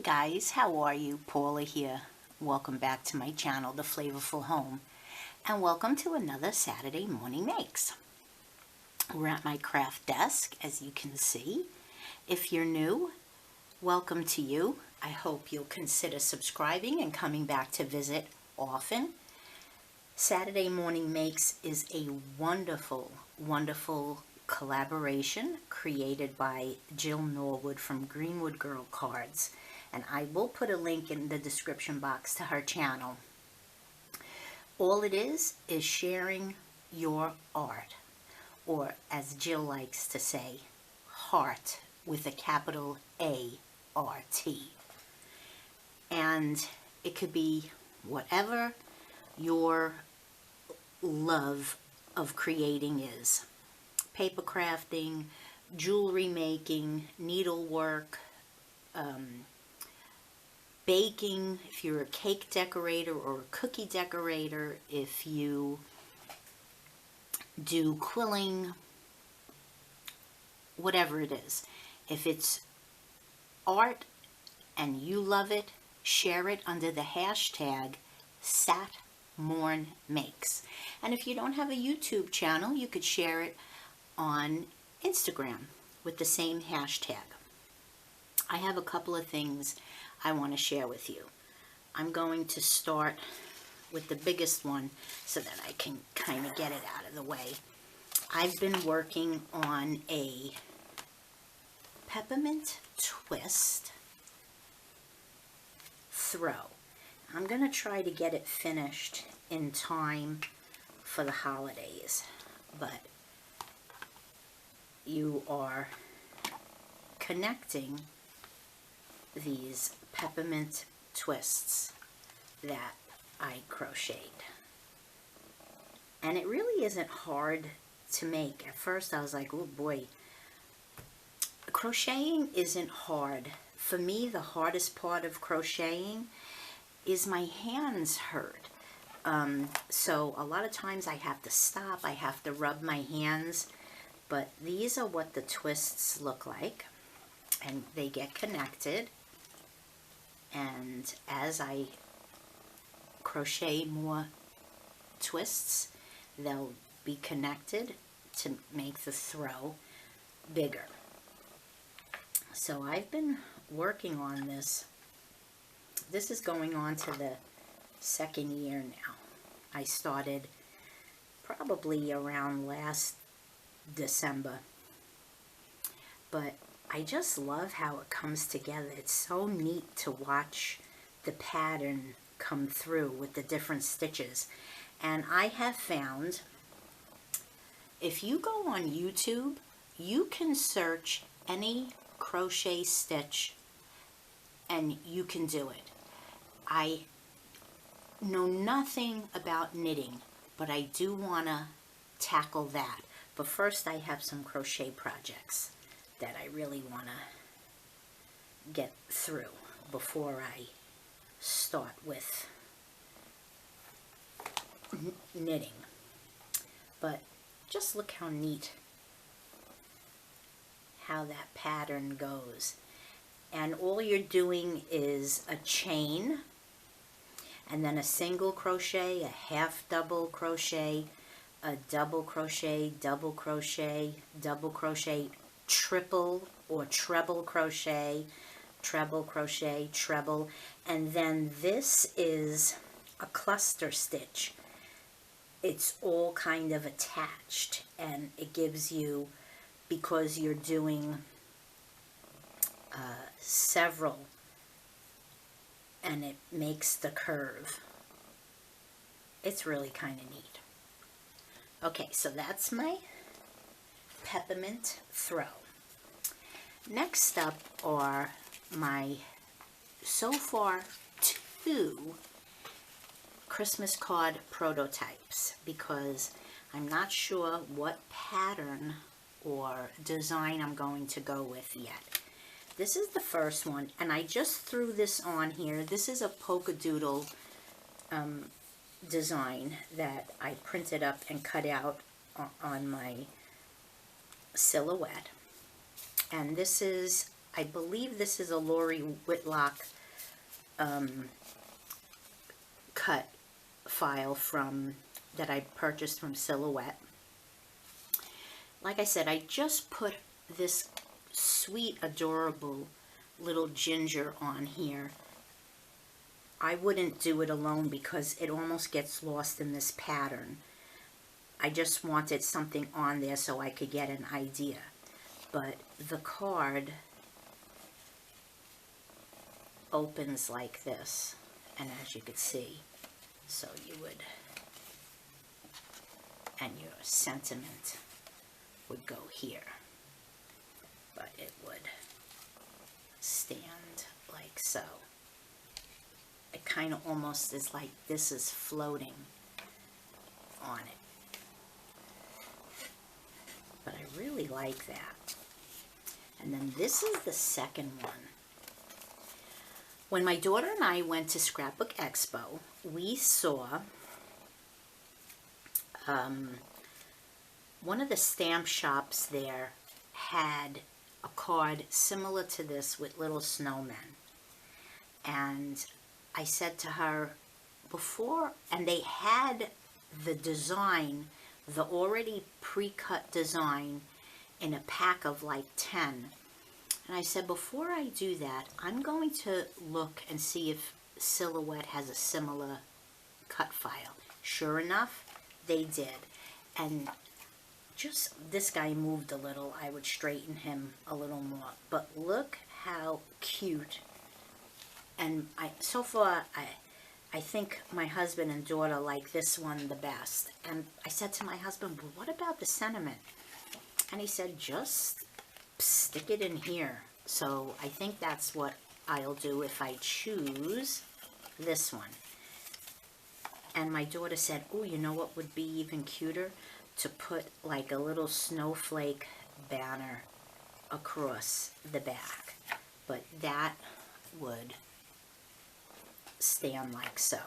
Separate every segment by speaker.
Speaker 1: guys, how are you? Paula here. Welcome back to my channel, The Flavorful Home, and welcome to another Saturday Morning Makes. We're at my craft desk, as you can see. If you're new, welcome to you. I hope you'll consider subscribing and coming back to visit often. Saturday Morning Makes is a wonderful, wonderful collaboration created by Jill Norwood from Greenwood Girl Cards, and I will put a link in the description box to her channel. All it is sharing your art, or as Jill likes to say, heart with a capital A-R-T. And it could be whatever your love of creating is. Paper crafting, jewelry making, needlework, baking, if you're a cake decorator or a cookie decorator, if you do quilling, whatever it is. If it's art and you love it, share it under the hashtag SatMornMakes. And if you don't have a YouTube channel, you could share it on Instagram with the same hashtag. I have a couple of things I want to share with you. I'm going to start with the biggest one so that I can kind of get it out of the way. I've been working on a peppermint twist throw. I'm going to try to get it finished in time for the holidays, but you are connecting these peppermint twists that I crocheted. And it really isn't hard to make. At first I was like, oh boy. Crocheting isn't hard. For me, the hardest part of crocheting is my hands hurt. So a lot of times I have to stop, I have to rub my hands. But these are what the twists look like, and they get connected, and as I crochet more twists, they'll be connected to make the throw bigger. So I've been working on this. This is going on to the second year now. I started probably around last December, but I just love how it comes together. It's so neat to watch the pattern come through with the different stitches. And I have found if you go on YouTube, you can search any crochet stitch and you can do it. I know nothing about knitting, but I do want to tackle that. But first I have some crochet projects that I really want to get through before I start with knitting. But just look how neat how that pattern goes. And all you're doing is a chain and then a single crochet, a half double crochet, a double crochet, double crochet, double crochet, triple or treble crochet, treble crochet, treble, and then this is a cluster stitch. It's all kind of attached, and it gives you, because you're doing several, and it makes the curve. It's really kind of neat. Okay, so that's my peppermint throw. Next up are my, so far, 2 Christmas card prototypes, because I'm not sure what pattern or design I'm going to go with yet. This is the first one, and I just threw this on here. This is a polka doodle design that I printed up and cut out on my silhouette. And this is I believe this is a Lori Whitlock cut file that I purchased from Silhouette. Like I said, I just put this sweet, adorable little ginger on here. I wouldn't do it alone because it almost gets lost in this pattern. I just wanted something on there so I could get an idea. But the card opens like this, and as you can see, so you would, and your sentiment would go here, but it would stand like so. It kind of almost is like this is floating on it, but I really like that. And then this is the second one. When my daughter and I went to Scrapbook Expo, we saw one of the stamp shops there had a card similar to this with little snowmen. And I said to her before, and they had the design, the already pre-cut design in a pack of like 10. And I said, before I do that, I'm going to look and see if Silhouette has a similar cut file. Sure enough, they did. And just this guy moved a little. I would straighten him a little more. But look how cute. And so far, I think my husband and daughter like this one the best. And I said to my husband, well, what about the sentiment? And he said, just stick it in here. So I think that's what I'll do if I choose this one. And my daughter said, oh, you know what would be even cuter? To put like a little snowflake banner across the back. But that would stand like so.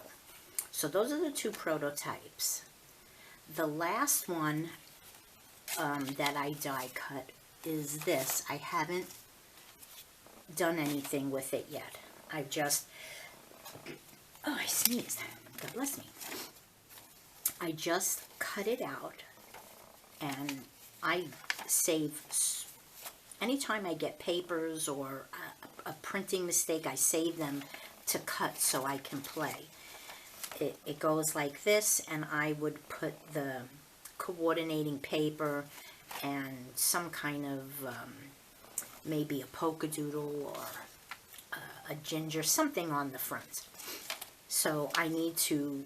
Speaker 1: So those are the two prototypes. The last one that I die cut is this. I haven't done anything with it yet. I've just, oh, I sneezed. God bless me. I just cut it out, and I save, anytime I get papers or a printing mistake, I save them to cut so I can play. It goes like this, and I would put the coordinating paper and some kind of maybe a polka doodle or a ginger, something on the front. So I need to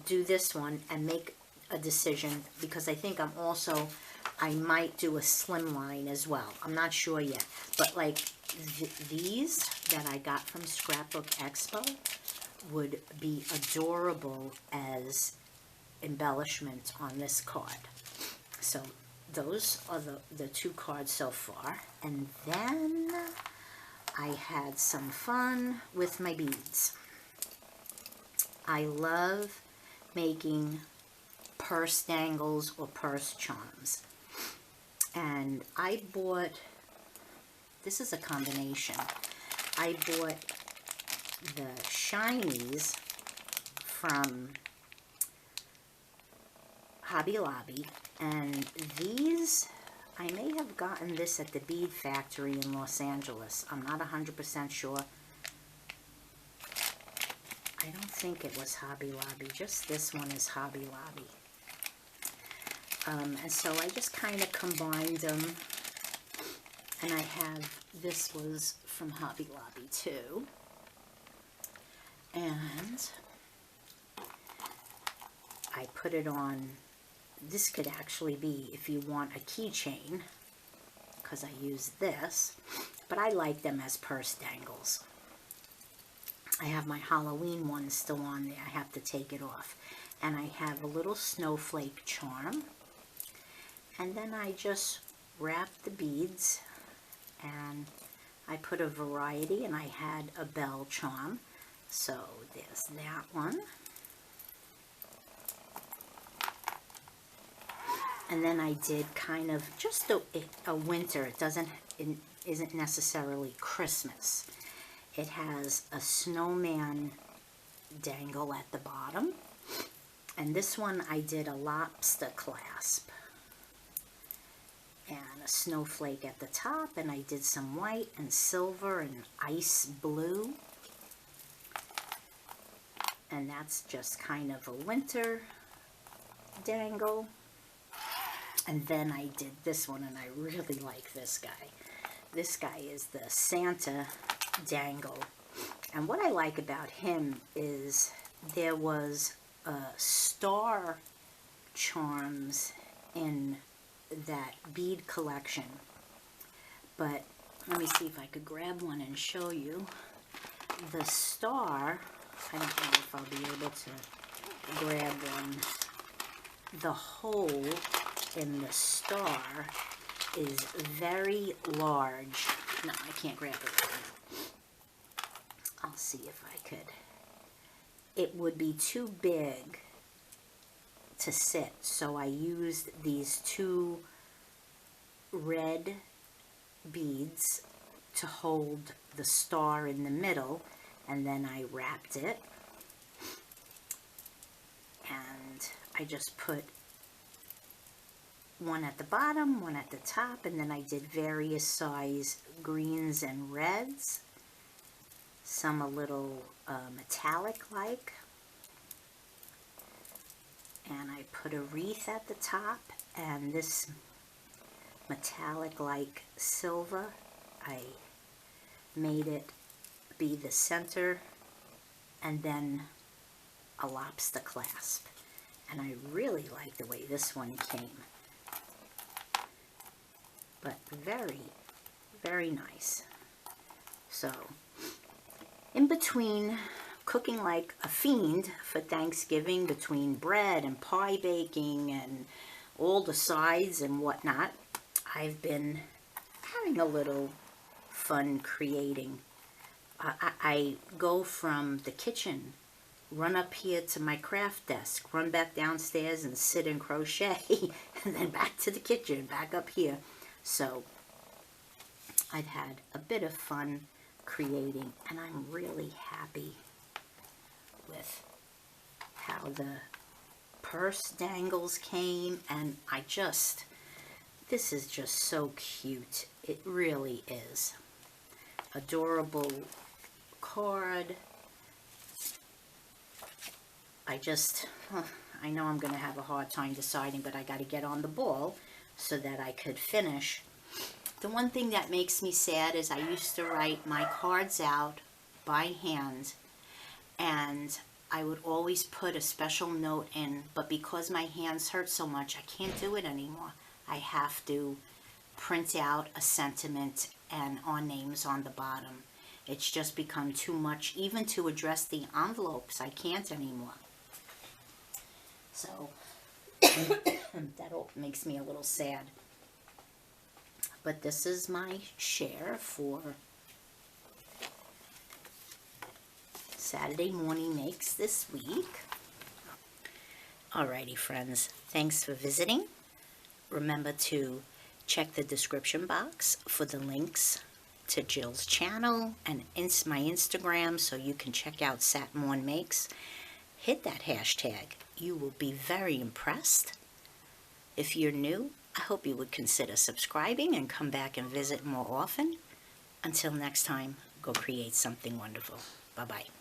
Speaker 1: do this one and make a decision, because I think I might do a slim line as well. I'm not sure yet, but like these that I got from Scrapbook Expo would be adorable as embellishment on this card. So those are the two cards so far. And then I had some fun with my beads. I love making purse dangles or purse charms. And I bought, this is a combination. I bought the shinies from Hobby Lobby, and these, I may have gotten this at the Bead Factory in Los Angeles. I'm not 100% sure. I don't think it was Hobby Lobby. Just this one is Hobby Lobby. And so I just kind of combined them. And I have, this was from Hobby Lobby too. And I put it on, this could actually be if you want a keychain, because I use this, but I like them as purse dangles. I have my Halloween one still on there. I have to take it off. And I have a little snowflake charm. And then I just wrap the beads, and I put a variety, and I had a bell charm. So there's that one. And then I did kind of just a winter. It isn't necessarily Christmas. It has a snowman dangle at the bottom. And this one I did a lobster clasp. And a snowflake at the top. And I did some white and silver and ice blue. And that's just kind of a winter dangle. And then I did this one, and I really like this guy. This guy is the Santa dangle. And what I like about him is there was star charms in that bead collection. But let me see if I could grab one and show you. The star, I don't know if I'll be able to grab one. The hole in the star is very large. No, I can't grab it. I'll see if I could. It would be too big to sit, so I used these two red beads to hold the star in the middle, and then I wrapped it, and I just put one at the bottom, one at the top, and then I did various size greens and reds, some a little metallic like, and I put a wreath at the top, and this metallic like silver, I made it be the center, and then a lobster clasp. And I really like the way this one came. But very, very nice. So, in between cooking like a fiend for Thanksgiving, between bread and pie baking and all the sides and whatnot, I've been having a little fun creating. I go from the kitchen, run up here to my craft desk, run back downstairs and sit and crochet, and then back to the kitchen, back up here. So I've had a bit of fun creating, and I'm really happy with how the purse dangles came, and this is just so cute. It really is. Adorable card. I know I'm going to have a hard time deciding, but I got to get on the ball so that I could finish. The one thing that makes me sad is I used to write my cards out by hand, and I would always put a special note in, but because my hands hurt so much, I can't do it anymore. I have to print out a sentiment and our names on the bottom. It's just become too much, even to address the envelopes. I can't anymore. So that makes me a little sad. But this is my share for Saturday Morning Makes this week. Alrighty, friends. Thanks for visiting. Remember to check the description box for the links to Jill's channel and my Instagram so you can check out Sat Morn Makes. Hit that hashtag. You will be very impressed. If you're new, I hope you would consider subscribing and come back and visit more often. Until next time, go create something wonderful. Bye-bye.